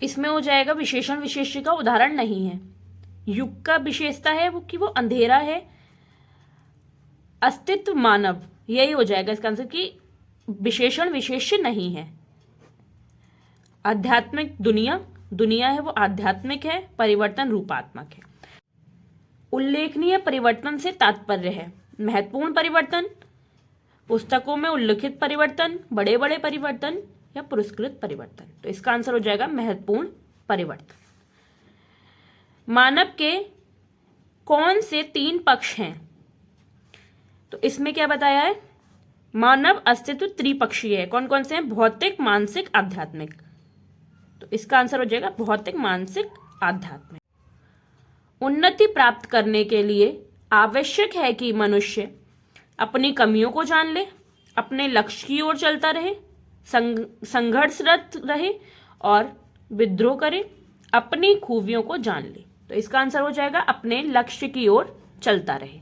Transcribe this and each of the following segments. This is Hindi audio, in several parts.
इसमें हो जाएगा विशेषण विशेष्य का उदाहरण नहीं है। युग का विशेषता है वो कि वो अंधेरा है। अस्तित्व मानव, यही हो जाएगा इसका आंसर कि विशेषण विशेष्य नहीं है। आध्यात्मिक दुनिया, दुनिया है वो आध्यात्मिक है, परिवर्तन रूपात्मक है। उल्लेखनीय परिवर्तन से तात्पर्य है महत्वपूर्ण परिवर्तन, पुस्तकों में उल्लिखित परिवर्तन, बड़े बड़े परिवर्तन या पुरस्कृत परिवर्तन। तो इसका आंसर हो जाएगा महत्वपूर्ण परिवर्तन। मानव के कौन से 3 पक्ष हैं? तो इसमें क्या बताया है? मानव अस्तित्व त्रिपक्षीय है। कौन कौन से हैं? भौतिक, मानसिक, आध्यात्मिक। तो इसका आंसर हो जाएगा भौतिक, मानसिक, आध्यात्मिक। उन्नति प्राप्त करने के लिए आवश्यक है कि मनुष्य अपनी कमियों को जान ले, अपने लक्ष्य की ओर चलता रहे, संघर्षरत रहे और विद्रोह करे, अपनी खूबियों को जान ले। तो इसका आंसर हो जाएगा अपने लक्ष्य की ओर चलता रहे।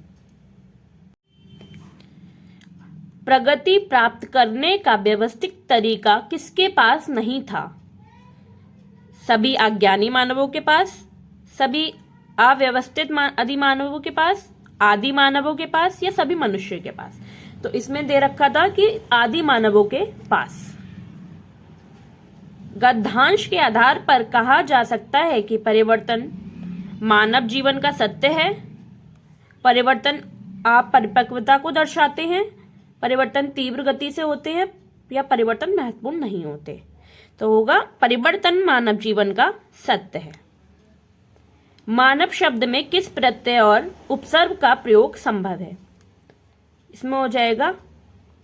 प्रगति प्राप्त करने का व्यवस्थित तरीका किसके पास नहीं था? सभी अज्ञानी मानवों के पास, सभी अव्यवस्थित अधिमानवों के पास, आदि मानवों के पास या सभी मनुष्य के पास? तो इसमें दे रखा था कि आदि मानवों के पास। गद्यांश के आधार पर कहा जा सकता है कि परिवर्तन मानव जीवन का सत्य है, परिवर्तन अपरिपक्वता को दर्शाते हैं, परिवर्तन तीव्र गति से होते हैं या परिवर्तन महत्वपूर्ण नहीं होते। तो होगा परिवर्तन मानव जीवन का सत्य है। मानव शब्द में किस प्रत्यय और उपसर्ग का प्रयोग संभव है? इसमें हो जाएगा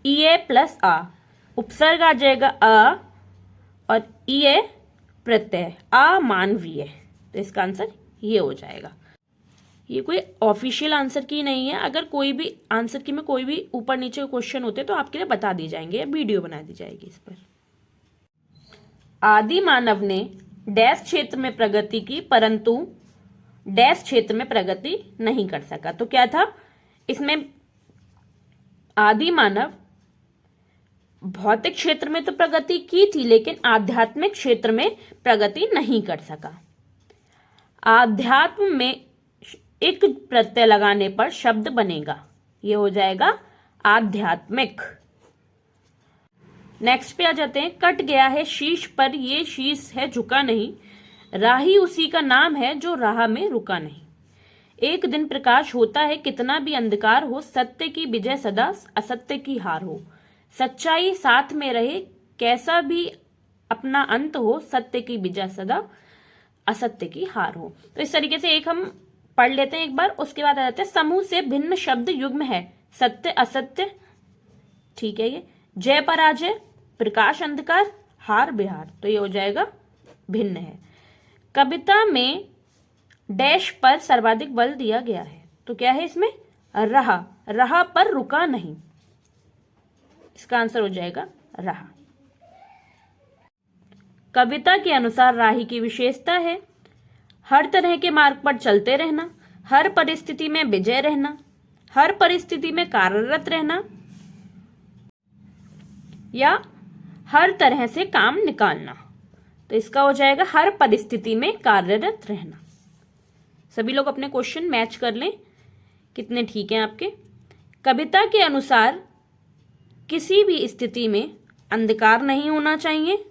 ईए प्लस आ, उपसर्ग आ जाएगा अ और ईए प्रत्यय अमानवीय। तो इसका आंसर ये हो जाएगा। ये कोई ऑफिशियल आंसर की नहीं है। अगर कोई भी आंसर की में कोई भी ऊपर नीचे क्वेश्चन होते तो आपके लिए बता दी जाएंगे या वीडियो बना दी जाएगी इस पर। आदि मानव ने डैश क्षेत्र में प्रगति की परंतु डैश क्षेत्र में प्रगति नहीं कर सका। तो क्या था इसमें? आदि मानव भौतिक क्षेत्र में तो प्रगति की थी लेकिन आध्यात्मिक क्षेत्र में प्रगति नहीं कर सका। आध्यात्म में एक प्रत्यय लगाने पर शब्द बनेगा, ये हो जाएगा आध्यात्मिक। नेक्स्ट पे आ जाते हैं। कट गया है शीश पर, ये शीश है झुका नहीं, राही उसी का नाम है जो राह में रुका नहीं। एक दिन प्रकाश होता है कितना भी अंधकार हो, सत्य की विजय सदा असत्य की हार हो। सच्चाई साथ में रहे कैसा भी अपना अंत हो, सत्य की विजय सदा असत्य की हार हो। तो इस तरीके से एक हम पढ़ लेते हैं एक बार, उसके बाद आ जाते हैं। समूह से भिन्न शब्द युग्म है, सत्य असत्य, ठीक है। ये जय पराजय, प्रकाश अंधकार, हार बिहार। तो ये हो जाएगा भिन्न है। कविता में डैश पर सर्वाधिक बल दिया गया है। तो क्या है इसमें? रहा, रहा पर रुका नहीं। इसका आंसर हो जाएगा रहा। कविता के अनुसार राही की विशेषता है हर तरह के मार्ग पर चलते रहना, हर परिस्थिति में विजय रहना, हर परिस्थिति में कार्यरत रहना या हर तरह से काम निकालना। तो इसका हो जाएगा हर परिस्थिति में कार्यरत रहना। सभी लोग अपने क्वेश्चन मैच कर लें कितने ठीक हैं आपके। कविता के अनुसार किसी भी स्थिति में अंधकार नहीं होना चाहिए,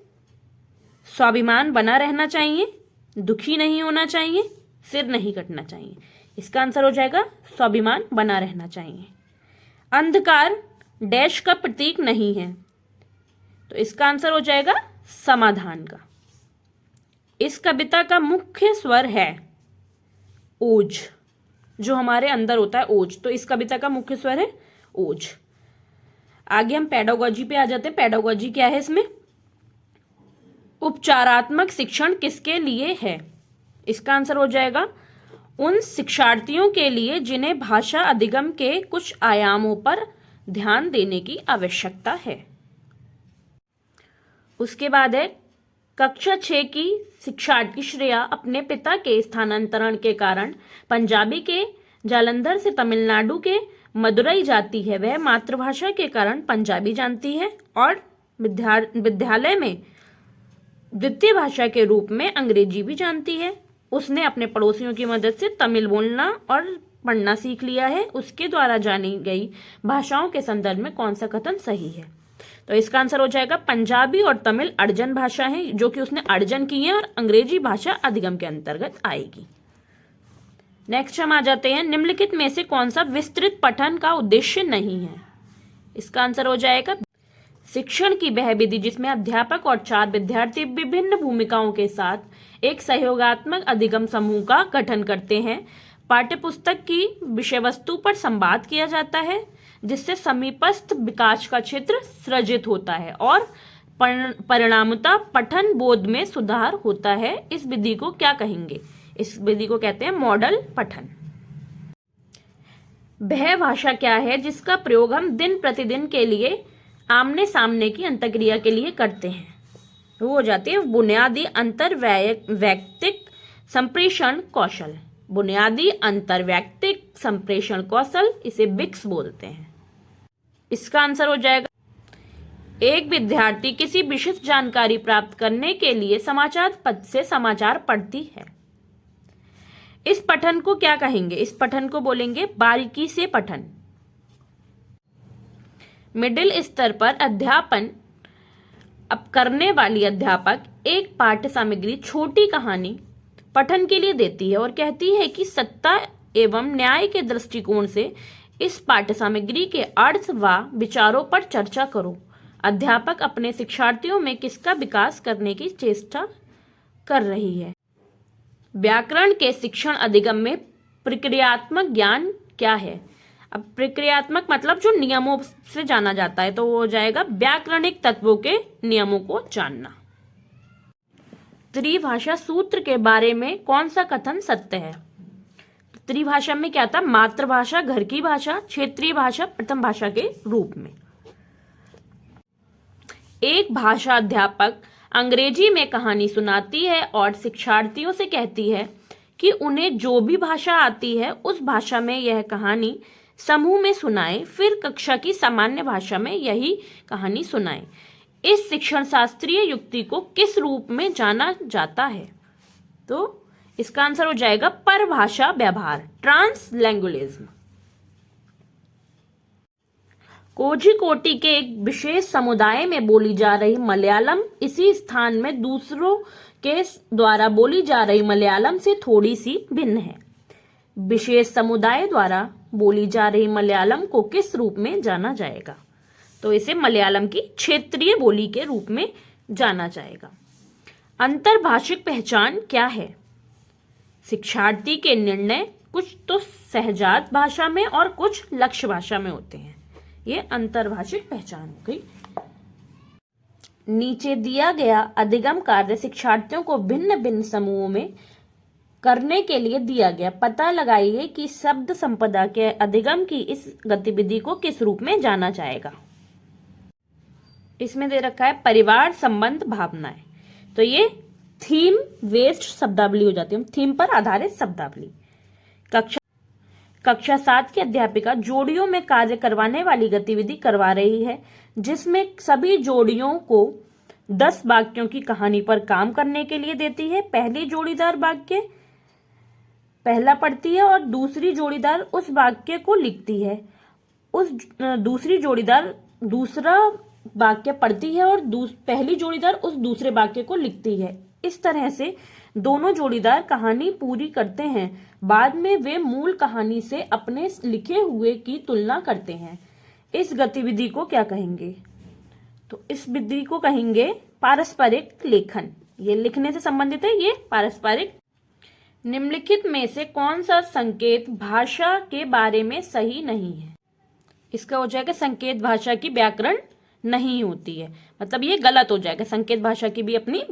स्वाभिमान बना रहना चाहिए, दुखी नहीं होना चाहिए, सिर नहीं कटना चाहिए। इसका आंसर हो जाएगा स्वाभिमान बना रहना चाहिए। अंधकार डैश का प्रतीक नहीं है। तो इसका आंसर हो जाएगा समाधान का। इस कविता का मुख्य स्वर है ओज, जो हमारे अंदर होता है ओज। तो इस कविता का मुख्य स्वर है ओज। आगे हम पेडागोजी पे आ जाते हैं। पेडागोजी क्या है इसमें? उपचारात्मक शिक्षण किसके लिए है? इसका आंसर हो जाएगा उन शिक्षार्थियों के लिए जिन्हें भाषा अधिगम के कुछ आयामों पर ध्यान देने की आवश्यकता है। उसके बाद है कक्षा 6 की शिक्षार्थी श्रेया अपने पिता के स्थानांतरण के कारण पंजाबी के जालंधर से तमिलनाडु के मदुरई जाती है। वह मातृभाषा के कारण पंजाबी जानती है और विद्यालय में द्वितीय भाषा के रूप में अंग्रेजी भी जानती है। उसने अपने पड़ोसियों की मदद से तमिल बोलना और पढ़ना सीख लिया है। उसके द्वारा जानी गई भाषाओं के संदर्भ में कौन सा कथन सही है? तो इसका आंसर हो जाएगा पंजाबी और तमिल अर्जन भाषा है, जो कि उसने अर्जन की है, और अंग्रेजी भाषा अधिगम के अंतर्गत आएगी। नेक्स्ट हम आ जाते हैं, निम्नलिखित में से कौन सा विस्तृत पठन का उद्देश्य नहीं है? इसका आंसर हो जाएगा शिक्षण की वह विधि जिसमें अध्यापक और 4 विद्यार्थी विभिन्न भूमिकाओं के साथ एक सहयोगात्मक अधिगम समूह का गठन करते हैं। पाठ्यपुस्तक की विषय वस्तु पर संवाद किया जाता है, जिससे समीपस्थ विकास का क्षेत्र सृजित होता है और परिणामतः पठन बोध में सुधार होता है। इस विधि को क्या कहेंगे? इस विधि को कहते हैं मॉडल पठन। वह भाषा क्या है जिसका प्रयोग हम दिन प्रतिदिन के लिए आमने सामने की अंतक्रिया के लिए करते हैं? वो हो जाती है बुनियादी अंतर्वैयक्तिक संप्रेषण कौशल। बुनियादी अंतर्वैयक्तिक संप्रेषण कौशल, इसे बिक्स बोलते हैं। इसका आंसर हो जाएगा एक विद्यार्थी किसी विशिष्ट जानकारी प्राप्त करने के लिए समाचार पत्र से समाचार पढ़ती है। इस पठन को क्या कहेंगे? इस पठन को बोलेंगे बारीकी से पठन। मिडिल स्तर पर अध्यापन अब करने वाली अध्यापक एक पाठ्य सामग्री छोटी कहानी पठन के लिए देती है और कहती है कि सत्ता एवं न्याय के दृष्टिकोण से इस पाठ्य सामग्री के अर्थ व विचारों पर चर्चा करो। अध्यापक अपने शिक्षार्थियों में किसका विकास करने की चेष्टा कर रही है? व्याकरण के शिक्षण अधिगम में प्रक्रियात्मक ज्ञान क्या है? अब प्रक्रियात्मक मतलब जो नियमों से जाना जाता है, तो वो हो जाएगा व्याकरणिक तत्वों के नियमों को जानना। त्रिभाषा सूत्र के बारे में कौन सा कथन सत्य है? त्रिभाषा में क्या था? मातृभाषा, घर की भाषा, क्षेत्रीय भाषा, प्रथम भाषा के रूप में। एक भाषा अध्यापक अंग्रेजी में कहानी सुनाती है और शिक्षार्थियों से कहती है कि उन्हें जो भी भाषा आती है उस भाषा में यह कहानी समूह में सुनाए, फिर कक्षा की सामान्य भाषा में यही कहानी सुनाए। इस शिक्षण शास्त्रीय युक्ति को किस रूप में जाना जाता है? तो इसका आंसर हो जाएगा परभाषा व्यवहार, ट्रांसलैंग्वेलिज्म। कोझिकोड के एक विशेष समुदाय में बोली जा रही मलयालम इसी स्थान में दूसरों के द्वारा बोली जा रही मलयालम से थोड़ी सी भिन्न है। विशेष समुदाय द्वारा बोली जा रही मलयालम को किस रूप में जाना जाएगा? तो इसे मलयालम की क्षेत्रीय बोली के रूप में जाना जाएगा। अंतर्भाषिक पहचान क्या है? शिक्षार्थी के निर्णय कुछ तो सहजात भाषा में और कुछ लक्ष्य भाषा में होते हैं। ये अंतर्भाषिक पहचान हो गई। नीचे दिया गया अधिगम कार्य शिक्षार्थियों को भिन्न भिन्न समूहों में करने के लिए दिया गया। पता लगाइए कि शब्द संपदा के अधिगम की इस गतिविधि को किस रूप में जाना जाएगा। इसमें दे रखा है परिवार, संबंध, भावनाएं। तो ये थीम बेस्ड शब्दावली हो जाती है, थीम पर आधारित शब्दावली। कक्षा 7 की अध्यापिका जोड़ियों में कार्य करवाने वाली गतिविधि करवा रही है, जिसमें सभी जोड़ियों को 10 वाक्यों की कहानी पर काम करने के लिए देती है। पहली जोड़ीदार वाक्य पहला पढ़ती है और दूसरी जोड़ीदार उस वाक्य को लिखती है। दूसरी जोड़ीदार दूसरा वाक्य पढ़ती है और पहली जोड़ीदार उस दूसरे वाक्य को लिखती है। इस तरह से दोनों जोड़ीदार कहानी पूरी करते हैं। बाद में वे मूल कहानी से अपने लिखे हुए की तुलना करते हैं। इस गतिविधि को क्या कहेंगे? तो इस विधि को कहेंगे पारस्परिक लेखन। ये लिखने से संबंधित है, ये पारस्परिक। निम्नलिखित में से कौन सा संकेत भाषा के बारे में सही नहीं है? इसका हो जाएगा संकेत भाषा की व्याकरण नहीं होती है, मतलब ये गलत हो जाएगा। संकेत भाषा की भी अपनी